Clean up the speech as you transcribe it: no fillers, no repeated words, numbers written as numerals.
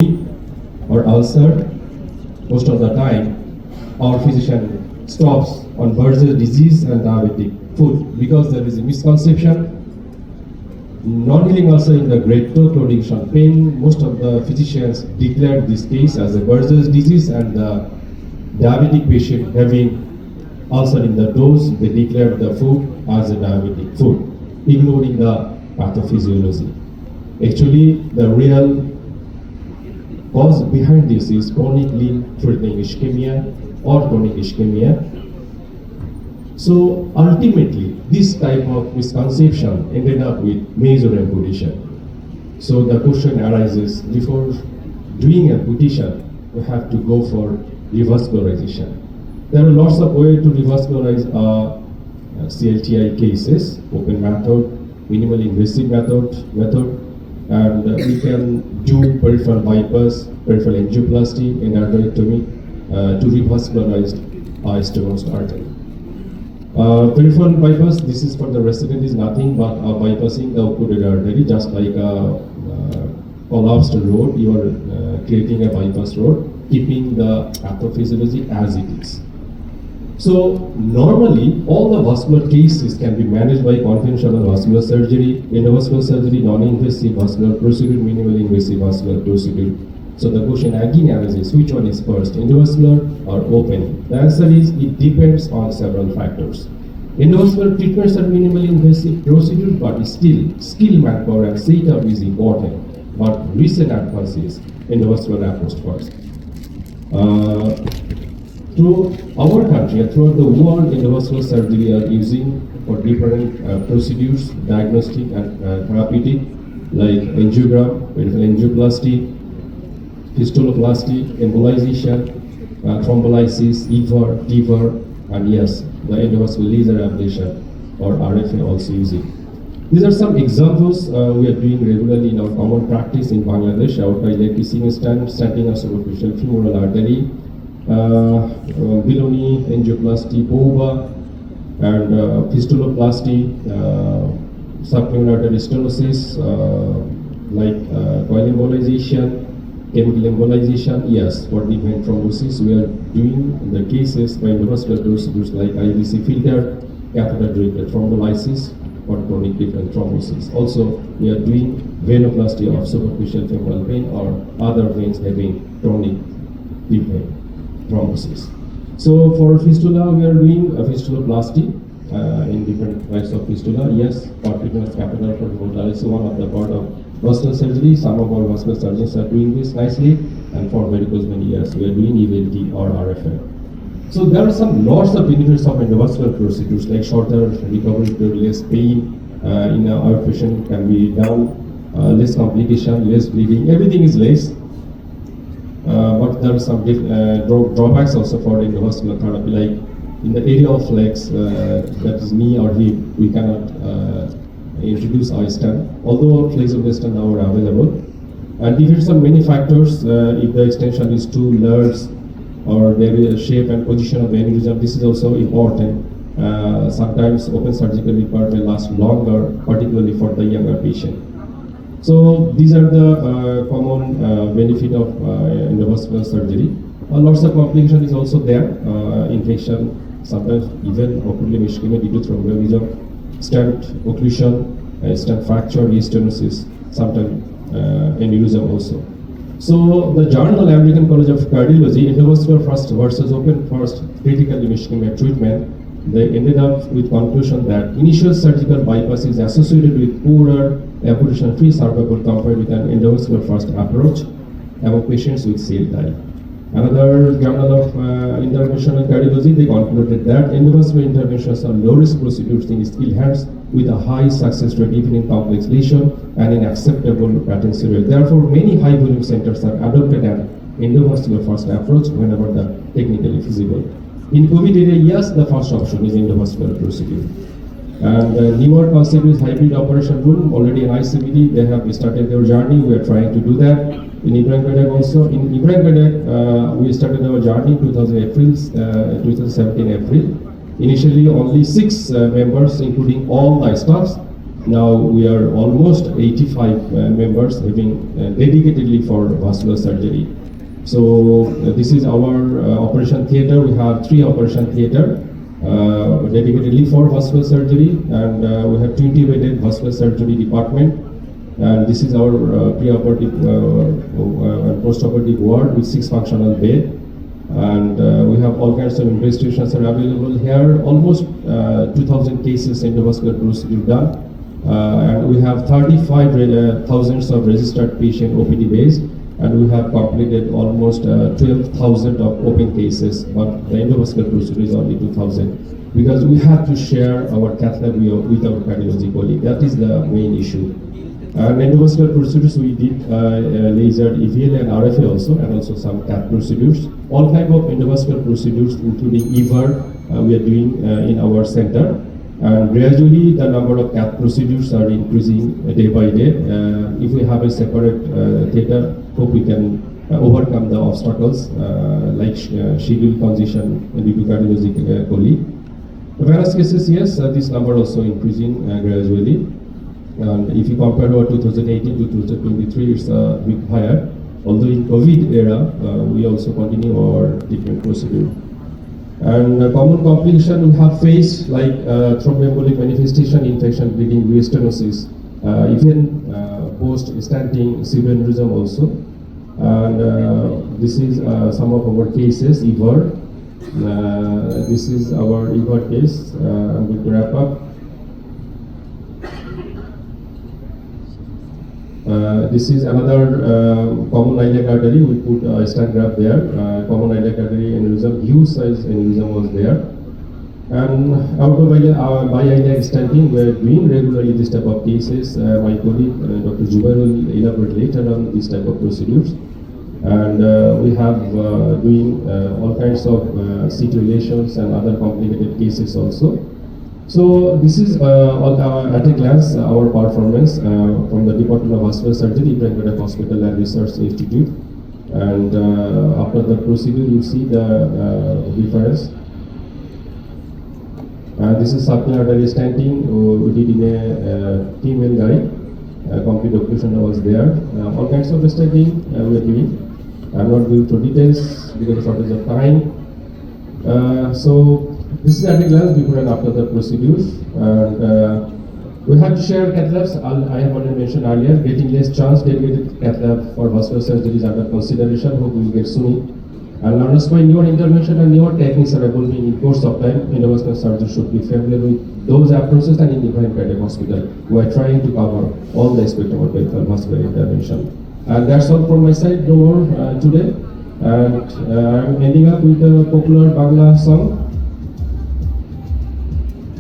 or ulcer, most of the time, our physician stops on Bursar's disease and diabetic food because there is a misconception. Non-healing ulcer in the grade 2 chronic pain, most of the physicians declare this case as a Bursar's disease, and the diabetic patient having ulcer in the dose, they declare the food as a diabetic food, ignoring the pathophysiology. Actually, the real cause behind this is chronically threatening ischemia or chronic ischemia. So ultimately, this type of misconception ended up with major amputation. So the question arises, before doing amputation, you have to go for revascularization. There are lots of ways to revascularize CLTI cases: open method, minimally invasive method, and we can do peripheral bypass, peripheral angioplasty, and endarterectomy to revascularize stenosis artery. Peripheral bypass, this is for the resident, is nothing but bypassing the occluded artery, just like a collapsed road. You are creating a bypass road, keeping the pathophysiology as it is. So normally, all the vascular cases can be managed by conventional vascular surgery, endovascular surgery, non-invasive vascular procedure, minimally invasive vascular procedure. So the question again arises, which one is first, endovascular or open? The answer is, it depends on several factors. Endovascular treatments are minimally invasive procedures, but still, skill, manpower, and setup is important. But recent advances, endovascular approach first. Through our country and throughout the world, endovascular surgery are using for different procedures, diagnostic and therapeutic, like angiogram, peripheral angioplasty, fistuloplasty, embolization, thrombolysis, EVAR, TEVAR, and yes, the endovascular laser ablation or RFA also using. These are some examples we are doing regularly in our common practice in Bangladesh: outright leg kissing stand, stenting of superficial femoral artery, below-knee angioplasty, POVA, and fistuloplasty, subclavian artery stenosis, like coil embolization, chemical embolization. Yes, for deep vein thrombosis, we are doing the cases by endovascular procedures like IVC filter, catheter-directed thrombolysis for chronic deep vein thrombosis. Also, we are doing venoplasty of superficial femoral vein or other veins having chronic deep vein thrombosis. So for fistula, we are doing a fistuloplasty in different types of fistula. Yes, for treatment of capital for hemodialysis, one of the part of vascular surgery. Some of our vascular surgeons are doing this nicely, and for varicose vein, yes, we are doing EVLT or RFA. So there are some lots of benefits of endovascular procedures, like shorter recovery period, less pain in our patient can be done, less complication, less bleeding. Everything is less. But there are some drawbacks also for endovascular therapy, like in the area of legs, that is knee or hip, we cannot introduce I-stand, although flexible stand now are available. And depends on many factors. If the extension is too large, or there is a shape and position of aneurysm, this is also important. Sometimes open surgical repair may last longer, particularly for the younger patient. So these are the common benefit of endovascular surgery. Lots of complication is also there. Infection, sometimes even occluded ischemia due to thromboembolism, stent occlusion, stent fracture, stenosis, sometimes aneurysm also. So the journal American College of Cardiology, endovascular first versus open first critical ischemia treatment, they ended up with conclusion that initial surgical bypass is associated with poorer amputation-free survival compared with an endovascular first approach among patients with CLTI. Another journal of interventional cardiology, they concluded that endovascular interventions are low-risk procedures in skilled hands with a high success rate even in complex lesion and in acceptable patency rate. Therefore, many high-volume centers have adopted an endovascular first approach whenever the technically feasible. In COVID area, yes, the first option is endovascular procedure. And newer concept is hybrid operation room. Already in ICBD, they have started their journey. We are trying to do that. In Ibrahim Kadak also. In Ibrahim Kadak, we started our journey 2017 April. Initially, only 6 members, including all the staffs. Now we are almost 85 members having dedicatedly for vascular surgery. So this is our operation theater. We have 3 operation theater dedicatedly for vascular surgery, and we have 20-bedded vascular surgery department. And this is our pre-operative and post-operative ward with 6 functional beds. And we have all kinds of investigations are available here. Almost 2,000 cases endovascular procedure done. And we have 35,000 of registered patient OPD base, and we have completed almost 12,000 of open cases, but the endovascular procedure is only 2,000 because we have to share our cath lab with our cardiology colleague. That is the main issue. And endovascular procedures we did laser, EVL and RFA also, and also some cath procedures. All type of endovascular procedures, including EVER, we are doing in our center. And gradually the number of cath procedures are increasing day by day. If we have a separate theater, hope we can overcome the obstacles like schedule congestion due to cardiology colleague. Whereas cases, yes, this number also increasing gradually. And if you compare our 2018 to 2023, it's a bit higher. Although in COVID era, we also continue our treatment procedure. And common complication we have faced like thromboembolic manifestation, infection, bleeding, restenosis, even post-stenting pseudoaneurysm also. And this is some of our cases, EVER. This is our EVER case. I'm going to wrap up. This is another common iliac artery. We put a stent graft there. Common iliac artery aneurysm, huge size aneurysm was there. And out of bi-iliac stenting, we are doing regularly this type of cases. My colleague, Dr. Zubair, will elaborate later on this type of procedures. And we have doing all kinds of CT relations and other complicated cases also. So this is at a glance our performance from the Department of Vascular Surgery, Ibrahim Gaddafi Hospital and Research Institute. And after the procedure, you see the difference. This is circular artery stenting we did in a female guy. Complete occlusion was there. All kinds of stenting we are doing. I'm not going through details because of shortage of time. So this is at a glance before and after the procedures. And we have to share cath labs. I have already mentioned earlier, getting less chance dedicated cath lab for vascular surgery is under consideration. Hope we will get soon. And learners by newer intervention and newer techniques are evolving in course of time. Endovascular surgery should be familiar with those approaches, and in Ibrahim Gaddafi Hospital, we are trying to cover all the aspects of peripheral vascular intervention. And that's all from my side. No more today. And I'm ending up with a popular Bangla song.